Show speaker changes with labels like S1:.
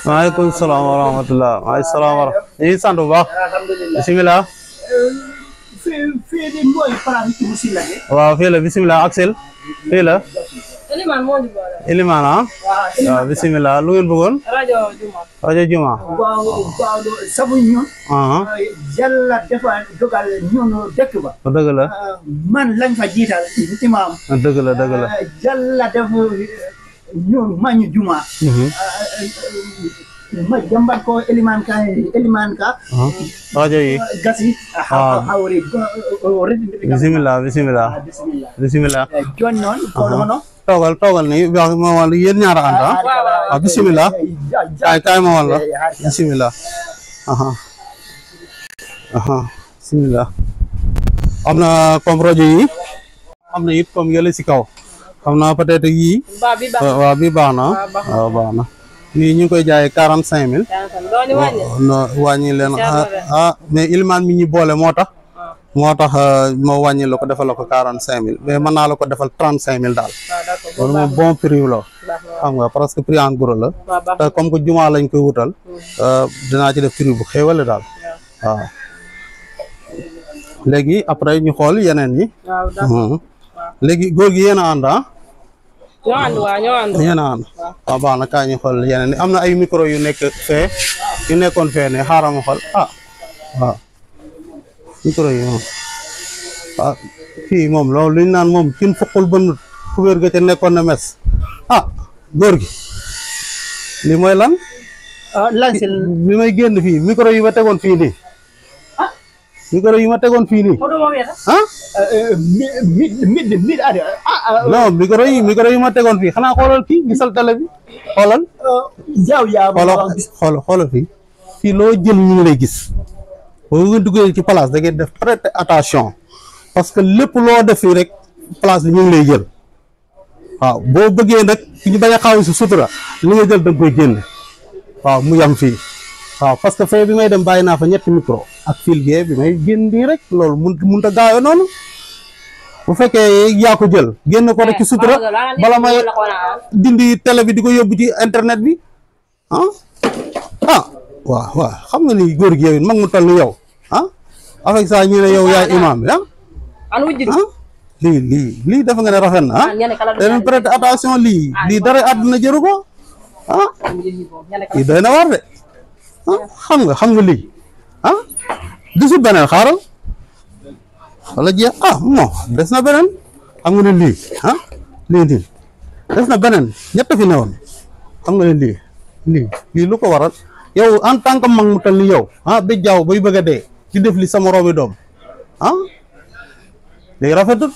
S1: waaleykum salaam wa rahmatulah. waaleykum salaam wa rahmatulah. ñu ngi sant bu baax. bisimilah. waaw fii la bisimilah Axel. fii la. Elimane ah. waaw bisimilah lu ngeen bëggoon. rajo Juma.
S2: waaw sabu ñun. yàlla dafa dogal ñun dëkk ba.
S1: dëgg la.
S2: man lañ fa jiital imaam.
S1: dëgg la dëgg la.
S2: yàlla dafa ñun mañu Juma. ma jàmbat ko Elimane ka.
S1: rajo yi.
S2: gasi.
S1: bisimilah bisimilah. bisimilah.
S2: jon noon ko
S1: toogal nii wax ma wàll yéen ñaara ànd ah bisimilah kaay ma wàll bisimilah bisimilah am na comme rajo yi am na it comme yële si kaw xam naa peut-être yii waaw bi baax na waaw baax na yii ñu ngi koy jaayee 45 000 wàññi leen mais Elimane mi ñu boole moo tax ma wàññi la ko defal la ko 45 000 mais mën naa la ko defal 35 000 daal. loolu moom bon prix la. xam nga parce que prix en gros la. te comme que Juma lañ koy wutal. dinaa ci def prix bu xéwale daal. waaw léegi après ñu xool yeneen yi. léegi góor gi yéen a ànd ah.
S3: ñoo ànd
S1: yéen a ànd. waaw baax na kaay ñu xool yeneen yi am na ay micro yu nekk fee yu nekkoon fee ne xaaral ma xool waaw. micro yi moom fii moom loolu lu ñu naan moom kin fukkul bënut kubéer ga ca nekkoon na mes góor gi li mooy lan bi may génn fii micro yi ma tegoon fii nii micro yi ma tegoon fii nii non micro yi ma tegoon fii xanaa xoolal fii gisal télé bi xoolal fii loo jël ñu ngi lay gis boo ngeen duggee ci place da ngeen def prêter attention parce que lépp loo def fii rek place bi ñu ngi lay jël waaw boo bëggee nag ñu bañ a xaw si sutura li nga jël da nga koy génne waaw mu yam fii waaw parce que fee bi may dem bàyyi naa fa ñetti micro ak fil gee bi may génn nii rek loolu mënut a gaawee noonu bu fekkee yaa ko jël génn ko rek ci sutura bala may dindi télé bi di ko yóbbu ci internet bi waaw xam nga ni góor gi yow mag mu toll ni yow avec ça ñu ne yow yaay imam bi lii dafa nga ne rafet na leen prêter attention lii dara àdduna jëru ko lii doy na war de xam nga lii gisul beneen xaaral wala jeex bon des na beneen xam nga ne lii nii des na beneen ñett fi newoon xam nga ne lii lu ko waral yow en tant que mag mu tal ni yow ba jaww bay bëgg a dee di def li sama roobi doom léegi rafetul